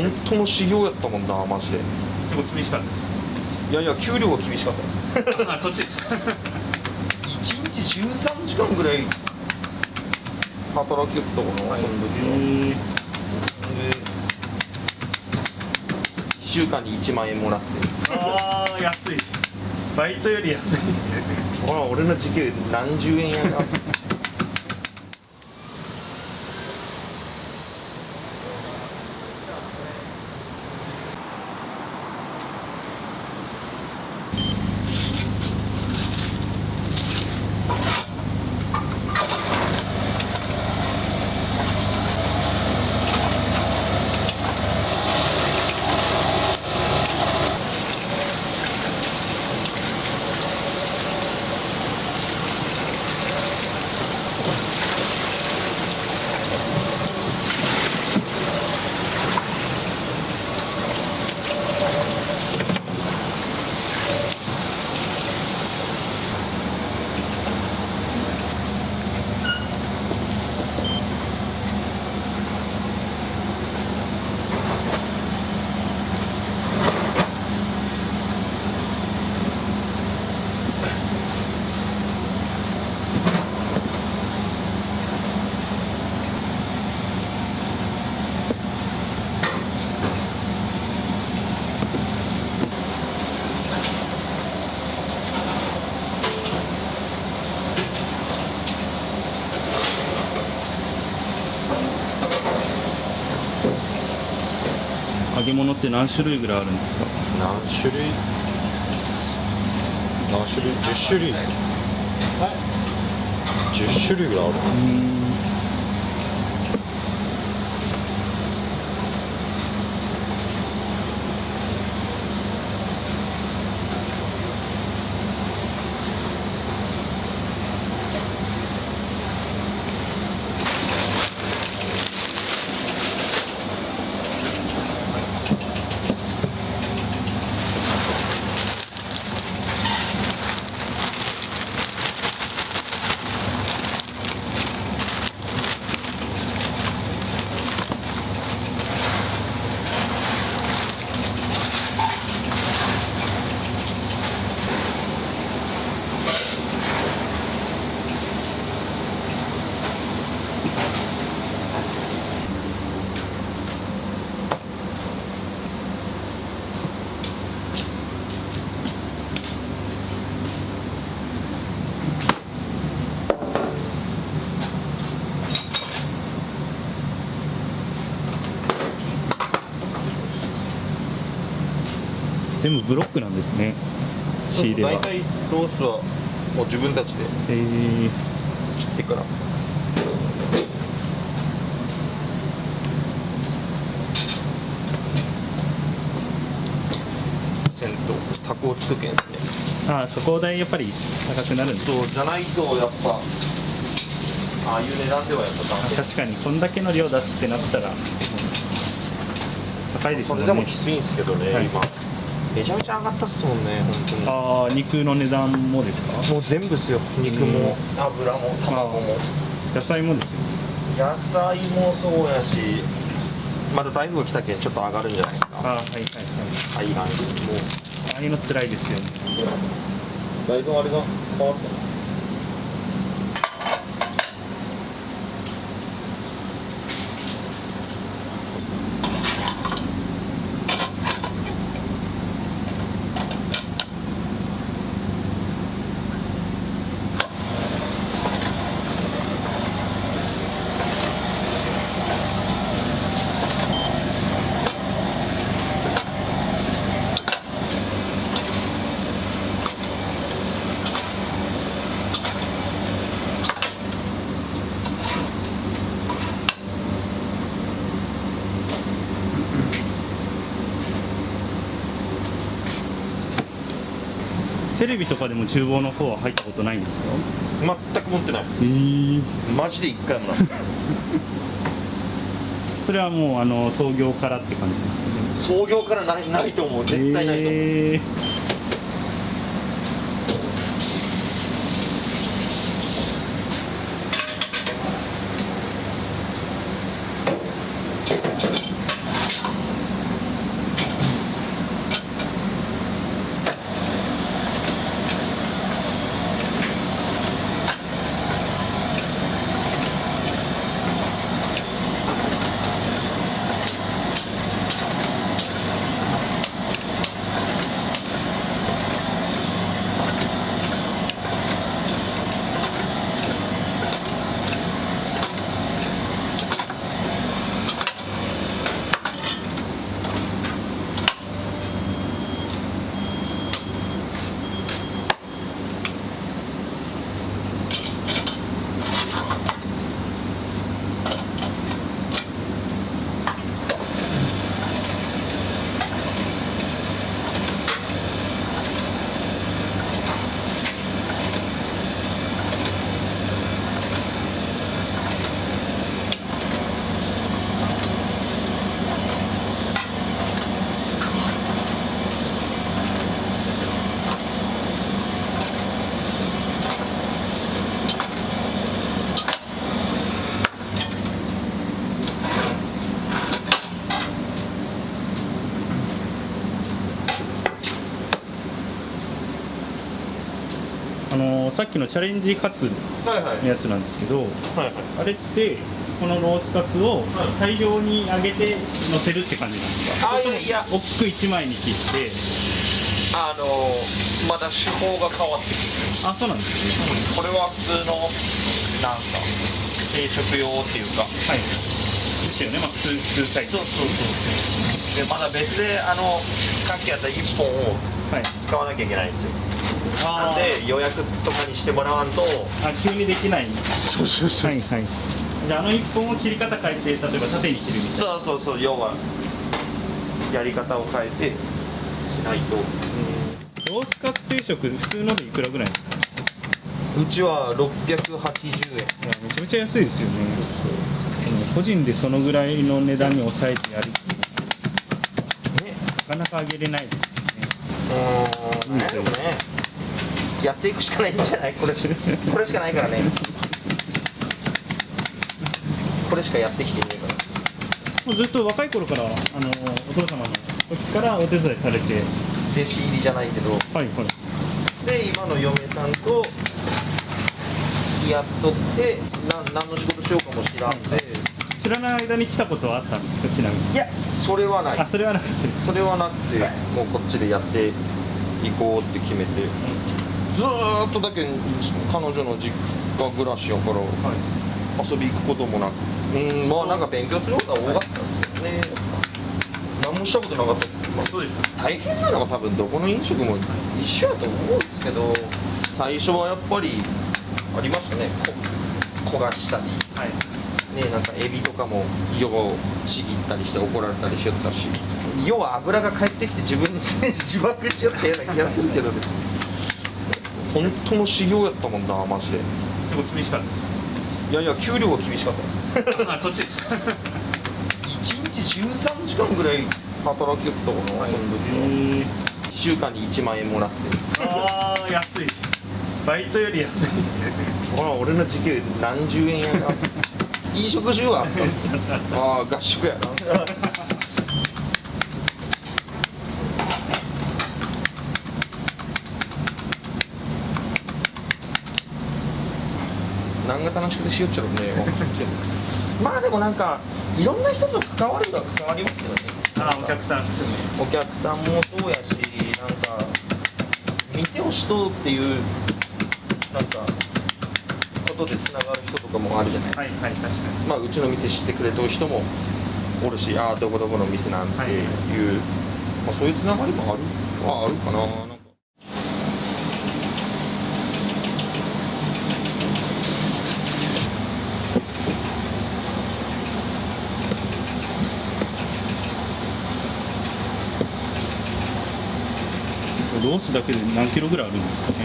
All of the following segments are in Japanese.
本当の修行やったもんな、マジで。結構厳しかったですか？いやいや、給料は厳しかったあ、そっちです。1日13時間ぐらい働きよったかな、その時は。で、1週間に1万円もらって。ああ、安い。バイトより安い。ほら、俺の時給何十円やな。揚げ物って何種類ぐらいあるんですか？何種類 ?10 種類10種類ぐらいある。全部ブロックなんですね。仕入れは。大体ロースはもう自分たちで切ってから。タコをつくけんですね。ああ、加工代やっぱり高くなるんです。そうじゃないとやっぱああいう値段ではやっぱ確かにこんだけの量出すってなったら高いですもんね。それでもきついんですけどね、はい、今めちゃめちゃ上がったっすもんね、本当に。ああ、肉の値段もですか？もう全部ですよ。肉も油も卵も野菜もですよ。野菜もそうやし、また台風が来たけんちょっと上がるんじゃないですか。ああ、はいはいはい。海岸もうああいうの辛いですよね。だいぶあれが変わったな。テレビとかでも厨房の方は入ったことないんですか？全く持ってない。マジで一回もない。それはもう創業からって感じですかね。創業からないと思う。絶対ないと思う。さっきのチャレンジカツはいはいのやつなんですけど、はいはい。あれってこのロースカツを大量に揚げて乗せるって感じなんですか？あいやいや大きく1枚に切って。まだ手法が変わってくる。あ、そうなんですね。これは普通のなんか定食用っていうか。はい。ですよね。まあ普通サイズ。そうでまだ別でさっきやった1本をはい。使わなきゃいけないんですよ。なあんで予約とかにしてもらわんと。急にできない。そうそうそはいはい。じゃあ1本を切り方変えて、例えば縦に切るみたいな。そう要はやり方を変えてしないと。ロースカツ定食普通のでいくらぐらいですか？うちは680円。いやめちゃめちゃ安いですよね。個人でそのぐらいの値段に抑えてやるってね。なかなか上げれないですよね。でもね、やっていくしかないんじゃない？これしかないからね。これしかやってきてねえから。もうずっと若い頃からお父様の時からお手伝いされて。弟子入りじゃないけど。はいはい。で今の嫁さんと付き合っとって何の仕事しようかも知らんで。知らない間に来たことはあったんですか？ちなみに。いやそれはない。あ、それはなくて。それはなくて、もうこっちでやっていこうって決めて、ずーっとだけ彼女の実家暮らしやから、遊び行くこともなく、まあなんか勉強することは多かったですけどね。何もしたことなかった。まあ、そうですよ。大変なのは多分どこの飲食も一緒やと思うんですけど、最初はやっぱりありましたね。焦がしたり。はい。ね、なんかエビとかもようちぎったりして怒られたりしよったし、要は油が返ってきて自分に自爆しよったような気がするけどね。本当の修行やったもんなマジで。結構厳しかったですか？いやいや給料は厳しかったあ、そっちです。1日13時間ぐらい働きよったかな、その時は。1週間に1万円もらって。ああ、安い。バイトより安い。ほら俺の時給何十円やな。いい食事はあったっすね。ああ合宿やな。何が楽しくてしよっちゃろうね。まあでもなんかいろんな人と関わるのは関わりますよね。お客さん含め。お客さんもそうやし、なんか店をしとうっていうなんかことでつながる人とかもあるじゃないですか。はいはい、確かに。まあうちの店知ってくれとる人もおるし、ああどこどこの店なんていう、まあそういうつながりもあるかな。なんかロースだけで何キロぐらいあるんですかね？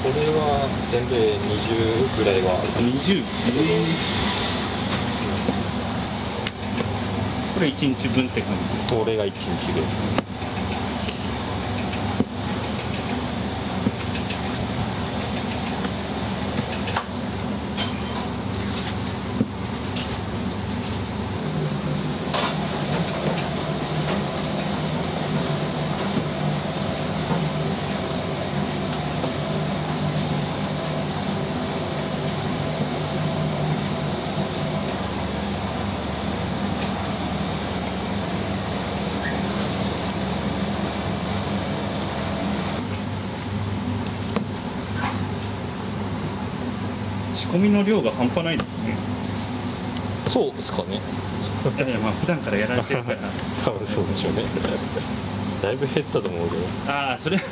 これは全部で20ぐらいはあるかな。 20。これ1日分って感じ。これが1日分ですね。仕込みの量が半端ないですね。そうですかね。いやいや、まあ普段からやられてるから。多分そうでしょうね。だいぶ減ったと思うけど。ああ、それは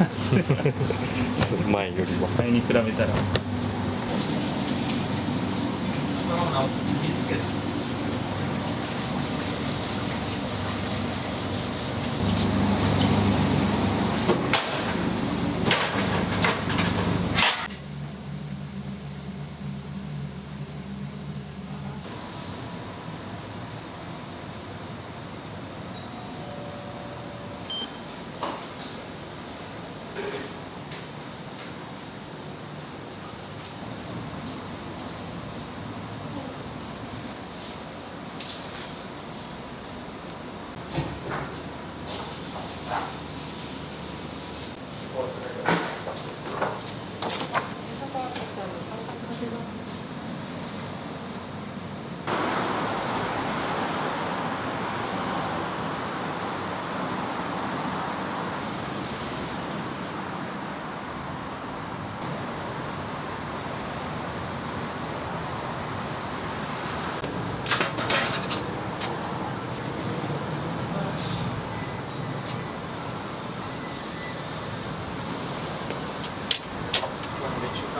前よりは。前に比べたら。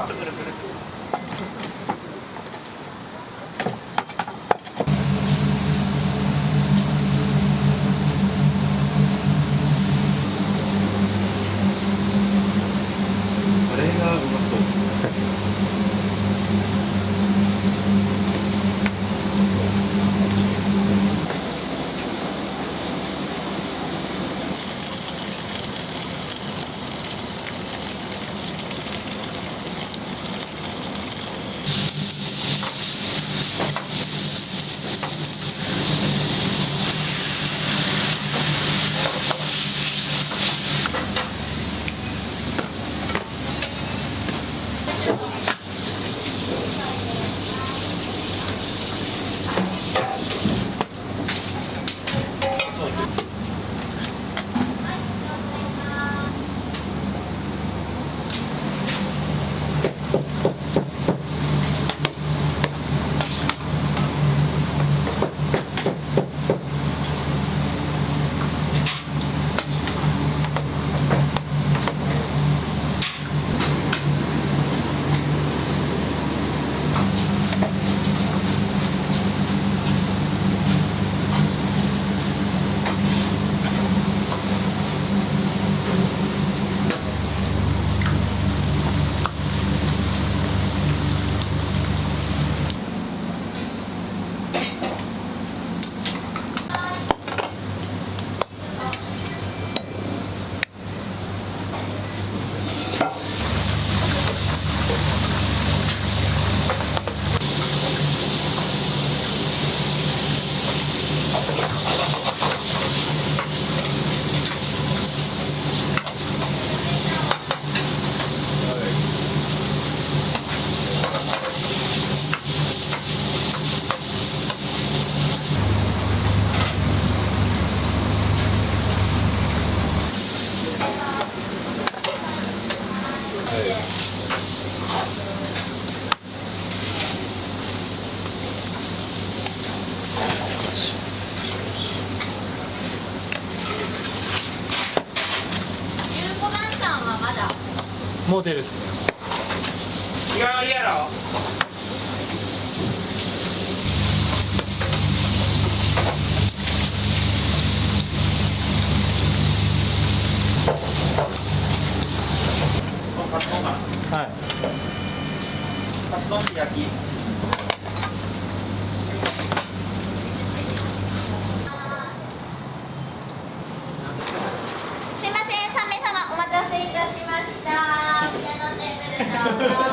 あれがうまそう。モデルス。日替わりやろ。カツ丼かな。はい。カツ丼と焼き。すいません、3名様お待たせいたしました。こちらのテーブルどうぞ。